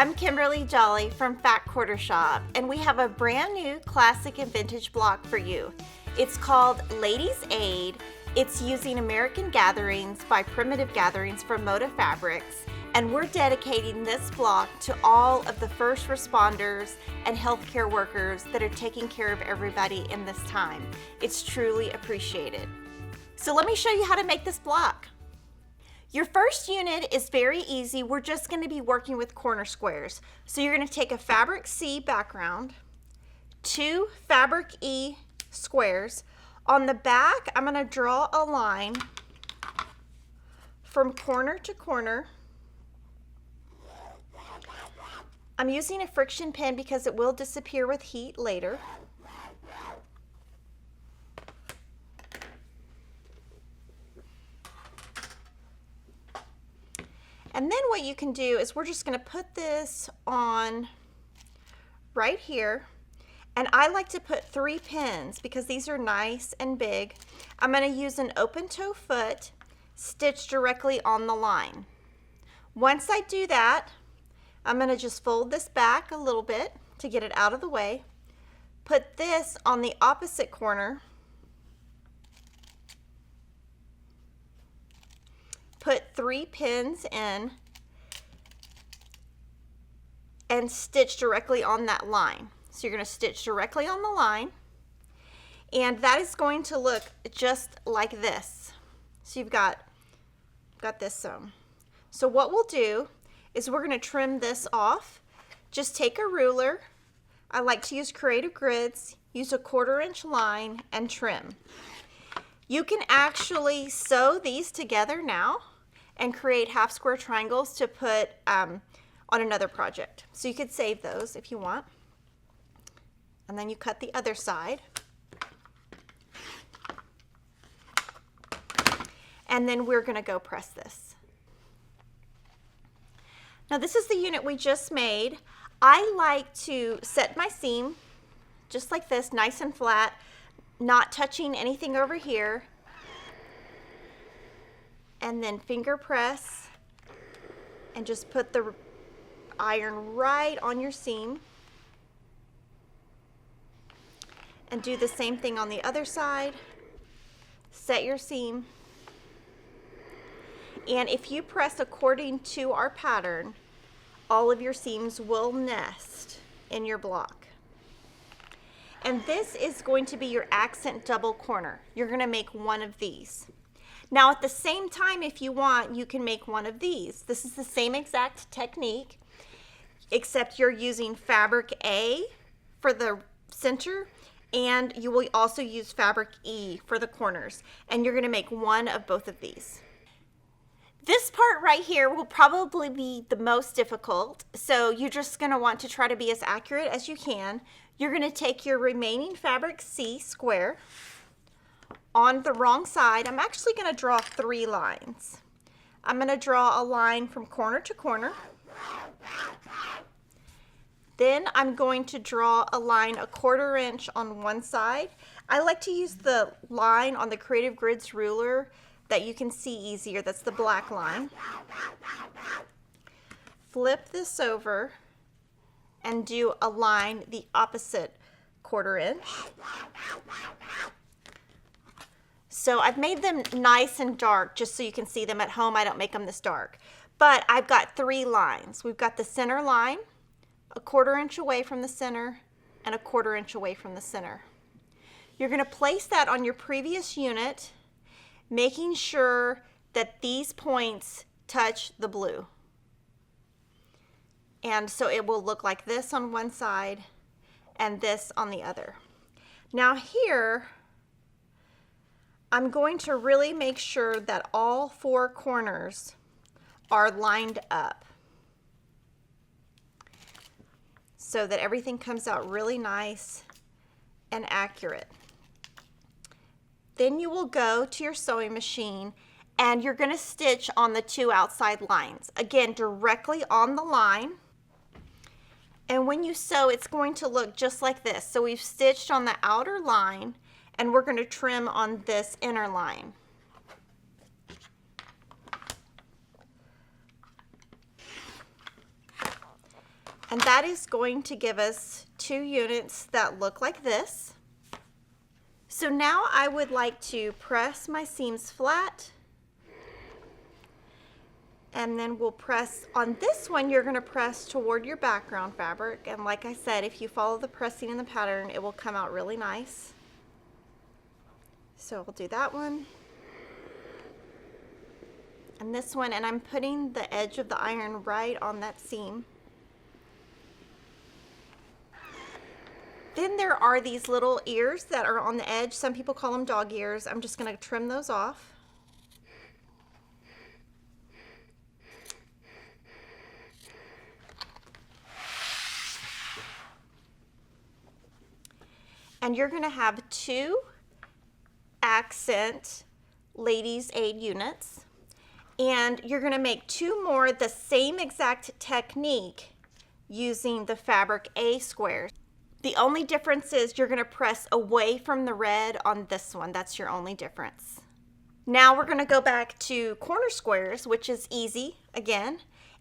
I'm Kimberly Jolly from Fat Quarter Shop, and we have a brand new classic and vintage block for you. It's called Ladies Aid. It's using American Gatherings by Primitive Gatherings from Moda Fabrics, and we're dedicating this block to all of the first responders and healthcare workers that are taking care of everybody in this time. It's truly appreciated. So let me show you how to make this block. Your first unit is very easy. We're just going to be working with corner squares. So you're going to take a fabric C background, 2 fabric E squares. On the back, I'm going to draw a line from corner to corner. I'm using a Frixion pen because it will disappear with heat later. And then what you can do is we're just going to put this on right here. And I like to put 3 pins because these are nice and big. I'm going to use an open toe foot stitched directly on the line. Once I do that, I'm going to just fold this back a little bit to get it out of the way. Put this on the opposite corner. Put 3 pins in and stitch directly on that line. So you're going to stitch directly on the line, and that is going to look just like this. So you've got this sewn. So what we'll do is we're going to trim this off. Just take a ruler. I like to use Creative Grids, use a 1/4 inch line and trim. You can actually sew these together now and create half square triangles to put on another project. So you could save those if you want. And then you cut the other side. And then we're going to go press this. Now this is the unit we just made. I like to set my seam just like this, nice and flat, not touching anything over here. And then finger press and just put the iron right on your seam. And do the same thing on the other side. Set your seam. And if you press according to our pattern, all of your seams will nest in your block. And this is going to be your accent double corner. You're going to make one of these. Now at the same time, if you want, you can make one of these. This is the same exact technique, except you're using fabric A for the center, and you will also use fabric E for the corners. And you're going to make one of both of these. This part right here will probably be the most difficult, so you're just going to want to try to be as accurate as you can. You're going to take your remaining fabric C square. On the wrong side, I'm actually going to draw 3 lines. I'm going to draw a line from corner to corner. Then I'm going to draw a line 1/4 inch on one side. I like to use the line on the Creative Grids ruler that you can see easier. That's the black line. Flip this over and do a line the opposite 1/4 inch. So I've made them nice and dark just so you can see them at home. I don't make them this dark. But I've got 3 lines. We've got the center line, 1/4 inch away from the center, and 1/4 inch away from the center. You're going to place that on your previous unit, making sure that these points touch the blue. And so it will look like this on one side and this on the other. Now here, I'm going to really make sure that all 4 corners are lined up so that everything comes out really nice and accurate. Then you will go to your sewing machine and you're going to stitch on the 2 outside lines. Again, directly on the line. And when you sew, it's going to look just like this. So we've stitched on the outer line and we're going to trim on this inner line. And that is going to give us 2 units that look like this. So now I would like to press my seams flat, and then we'll press on this one. You're going to press toward your background fabric, and like I said, if you follow the pressing in the pattern, it will come out really nice. So we'll do that one and this one, and I'm putting the edge of the iron right on that seam. Then there are these little ears that are on the edge. Some people call them dog ears. I'm just going to trim those off. And you're going to have 2 accent ladies' aid units. And you're going to make 2 more the same exact technique using the fabric A squares. The only difference is you're going to press away from the red on this one. That's your only difference. Now we're going to go back to corner squares, which is easy again.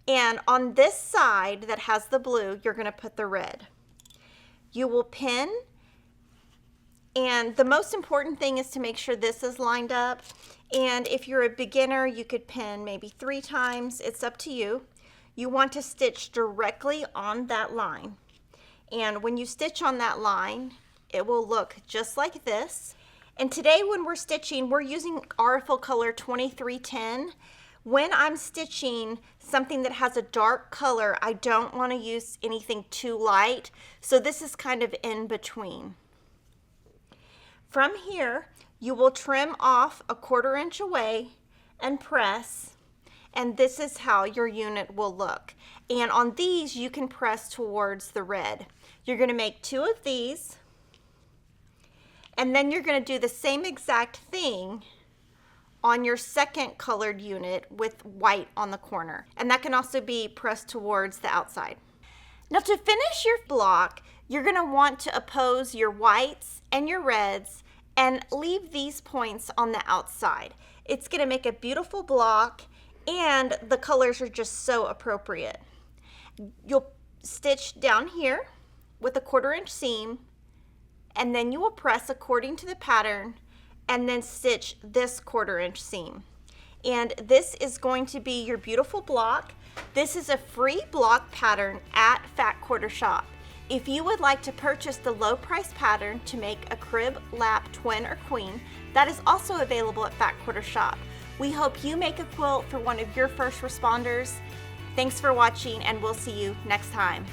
And on this side that has the blue, you're going to put the red. You will pin, and the most important thing is to make sure this is lined up. And if you're a beginner, you could pin maybe 3 times. It's up to you. You want to stitch directly on that line. And when you stitch on that line, it will look just like this. And today when we're stitching, we're using Artful Color 2310. When I'm stitching something that has a dark color, I don't want to use anything too light. So this is kind of in between. From here, you will trim off 1/4 inch away and press. And this is how your unit will look. And on these, you can press towards the red. You're going to make 2 of these, and then you're going to do the same exact thing on your second colored unit with white on the corner. And that can also be pressed towards the outside. Now to finish your block, you're going to want to oppose your whites and your reds and leave these points on the outside. It's going to make a beautiful block, and the colors are just so appropriate. You'll stitch down here with a 1/4 inch seam, and then you will press according to the pattern and then stitch this 1/4 inch seam. And this is going to be your beautiful block. This is a free block pattern at Fat Quarter Shop. If you would like to purchase the low price pattern to make a crib, lap, twin, or queen, that is also available at Fat Quarter Shop. We hope you make a quilt for one of your first responders. Thanks for watching, and we'll see you next time.